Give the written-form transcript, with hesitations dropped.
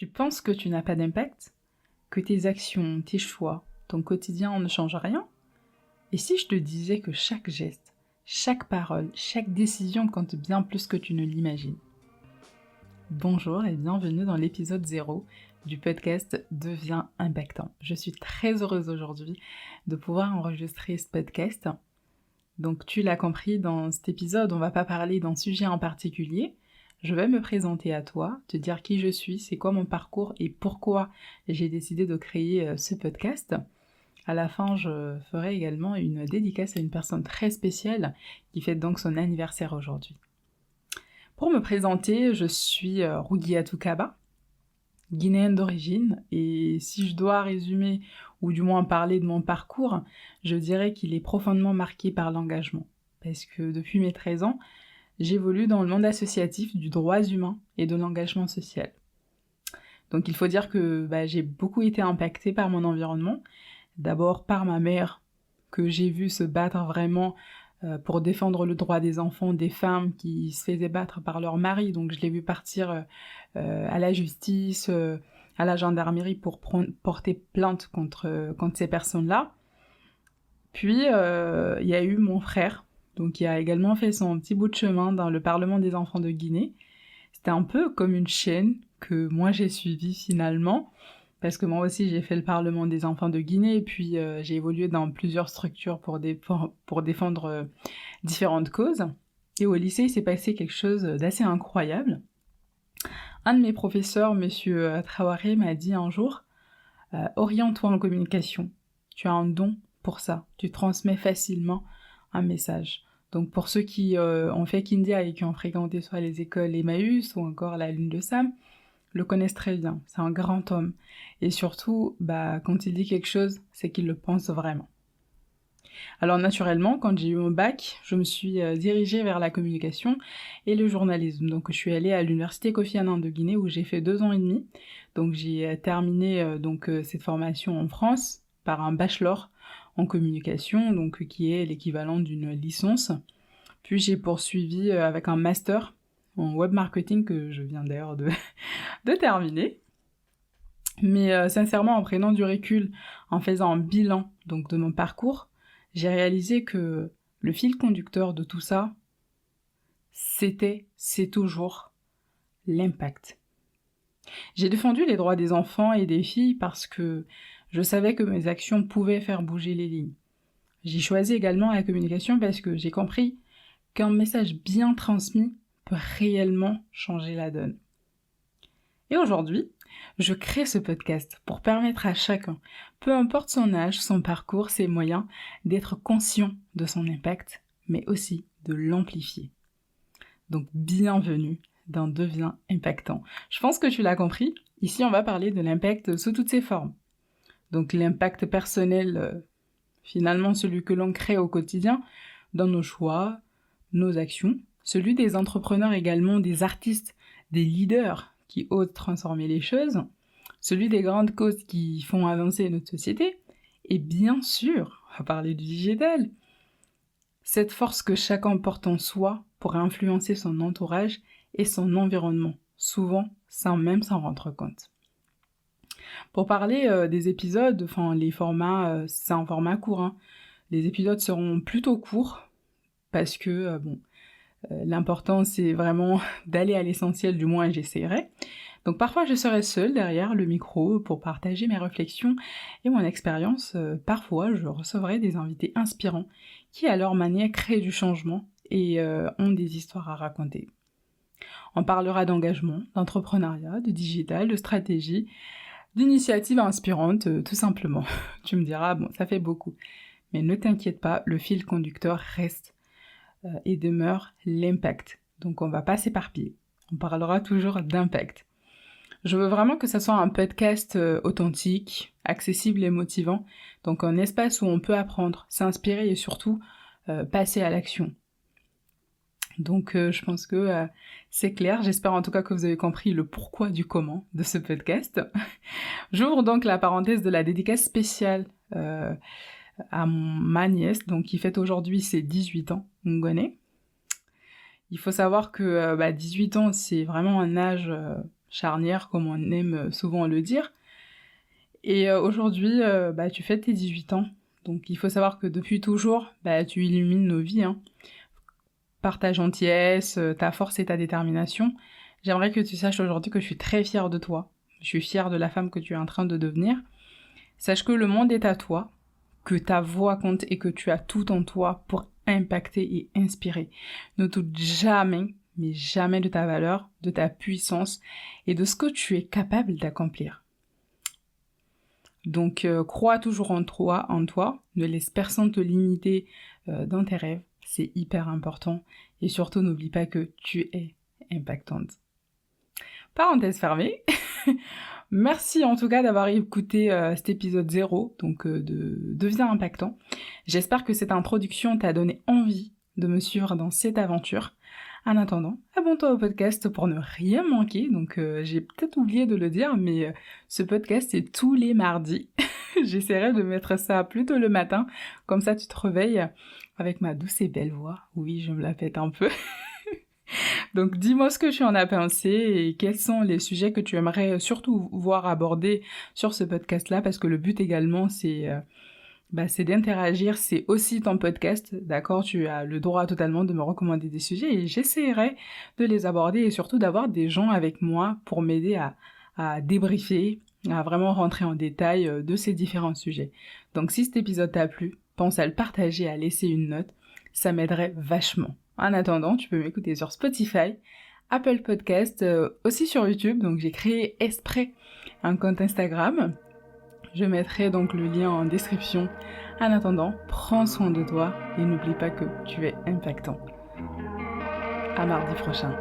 Tu penses que tu n'as pas d'impact? Que tes actions, tes choix, ton quotidien ne changent rien? Et si je te disais que chaque geste, chaque parole, chaque décision compte bien plus que tu ne l'imagines? Bonjour et bienvenue dans l'épisode 0 du podcast Deviens impactant. Je suis très heureuse aujourd'hui de pouvoir enregistrer ce podcast. Donc tu l'as compris, dans cet épisode, on va pas parler d'un sujet en particulier. Je vais me présenter à toi, te dire qui je suis, c'est quoi mon parcours et pourquoi j'ai décidé de créer ce podcast. À la fin, je ferai également une dédicace à une personne très spéciale qui fête donc son anniversaire aujourd'hui. Pour me présenter, je suis Rougiatou Kaba, guinéenne d'origine, et si je dois résumer ou du moins parler de mon parcours, je dirais qu'il est profondément marqué par l'engagement. Parce que depuis mes 13 ans, j'évolue dans le monde associatif du droit humain et de l'engagement social. Donc il faut dire que j'ai beaucoup été impactée par mon environnement. D'abord par ma mère, que j'ai vue se battre vraiment pour défendre le droit des enfants, des femmes qui se faisaient battre par leur mari. Donc je l'ai vue partir à la justice, à la gendarmerie pour porter plainte contre ces personnes-là. Puis il y a eu mon frère, donc qui a également fait son petit bout de chemin dans le Parlement des enfants de Guinée. C'était un peu comme une chaîne que moi j'ai suivie finalement, parce que moi aussi j'ai fait le Parlement des enfants de Guinée, et puis j'ai évolué dans plusieurs structures pour défendre différentes causes. Et au lycée, il s'est passé quelque chose d'assez incroyable. Un de mes professeurs, monsieur Traoré, m'a dit un jour « Oriente-toi en communication, tu as un don pour ça, tu transmets facilement un message ». Donc pour ceux qui ont fait Kindia et qui ont fréquenté soit les écoles Emmaüs ou encore la Lune de Sam, le connaissent très bien, c'est un grand homme. Et surtout, quand il dit quelque chose, c'est qu'il le pense vraiment. Alors naturellement, quand j'ai eu mon bac, je me suis dirigée vers la communication et le journalisme. Donc je suis allée à l'université Kofi Annan de Guinée où j'ai fait 2 ans et demi. Donc j'ai terminé cette formation en France par un bachelor en communication, donc qui est l'équivalent d'une licence. Puis j'ai poursuivi avec un master en web marketing que je viens d'ailleurs de terminer. Mais sincèrement, en prenant du recul, en faisant un bilan donc de mon parcours, j'ai réalisé que le fil conducteur de tout ça, c'est toujours l'impact. J'ai défendu les droits des enfants et des filles parce que je savais que mes actions pouvaient faire bouger les lignes. J'ai choisi également la communication parce que j'ai compris qu'un message bien transmis peut réellement changer la donne. Et aujourd'hui, je crée ce podcast pour permettre à chacun, peu importe son âge, son parcours, ses moyens, d'être conscient de son impact, mais aussi de l'amplifier. Donc bienvenue dans Deviens impactant. Je pense que tu l'as compris, ici on va parler de l'impact sous toutes ses formes. Donc l'impact personnel, finalement celui que l'on crée au quotidien, dans nos choix, nos actions, celui des entrepreneurs également, des artistes, des leaders qui osent transformer les choses, celui des grandes causes qui font avancer notre société, et bien sûr, on va parler du digital, cette force que chacun porte en soi pour influencer son entourage et son environnement, souvent sans même s'en rendre compte. Pour parler des épisodes, les formats, c'est un format court, hein. Les épisodes seront plutôt courts, parce que l'important c'est vraiment d'aller à l'essentiel, du moins j'essaierai. Donc parfois je serai seule derrière le micro pour partager mes réflexions et mon expérience. Parfois je recevrai des invités inspirants qui à leur manière créent du changement et ont des histoires à raconter. On parlera d'engagement, d'entrepreneuriat, de digital, de stratégie, d'initiatives inspirantes, tout simplement. Tu me diras, ça fait beaucoup. Mais ne t'inquiète pas, le fil conducteur reste et demeure l'impact. Donc on va pas s'éparpiller. On parlera toujours d'impact. Je veux vraiment que ça soit un podcast authentique, accessible et motivant. Donc un espace où on peut apprendre, s'inspirer et surtout passer à l'action. Donc je pense que c'est clair. J'espère en tout cas que vous avez compris le pourquoi du comment de ce podcast. J'ouvre donc la parenthèse de la dédicace spéciale à ma nièce, donc qui fête aujourd'hui ses 18 ans, Ngone. Il faut savoir que 18 ans, c'est vraiment un âge charnière, comme on aime souvent le dire. Et aujourd'hui, tu fêtes tes 18 ans. Donc il faut savoir que depuis toujours, tu illumines nos vies, hein. Par ta gentillesse, ta force et ta détermination. J'aimerais que tu saches aujourd'hui que je suis très fière de toi. Je suis fière de la femme que tu es en train de devenir. Sache que le monde est à toi, que ta voix compte et que tu as tout en toi pour impacter et inspirer. Ne doute jamais, mais jamais de ta valeur, de ta puissance et de ce que tu es capable d'accomplir. Donc crois toujours en toi, ne laisse personne te limiter dans tes rêves, c'est hyper important. Et surtout n'oublie pas que tu es impactante. Parenthèse fermée. Merci en tout cas d'avoir écouté cet épisode 0, donc de Deviens impactant. J'espère que cette introduction t'a donné envie de me suivre dans cette aventure. En attendant, abonne-toi au podcast pour ne rien manquer. Donc j'ai peut-être oublié de le dire, mais ce podcast est tous les mardis. J'essaierai de mettre ça plutôt le matin, comme ça tu te réveilles avec ma douce et belle voix. Oui, je me la pète un peu. Donc dis-moi ce que tu en as pensé et quels sont les sujets que tu aimerais surtout voir abordés sur ce podcast-là, parce que le but également c'est d'interagir, c'est aussi ton podcast, d'accord? Tu as le droit totalement de me recommander des sujets et j'essaierai de les aborder et surtout d'avoir des gens avec moi pour m'aider à débriefer, à vraiment rentrer en détail de ces différents sujets. Donc si cet épisode t'a plu, pense à le partager, à laisser une note, ça m'aiderait vachement. En attendant, tu peux m'écouter sur Spotify, Apple Podcast, aussi sur YouTube. Donc j'ai créé exprès un compte Instagram. Je mettrai donc le lien en description. En attendant, prends soin de toi et n'oublie pas que tu es impactant. À mardi prochain.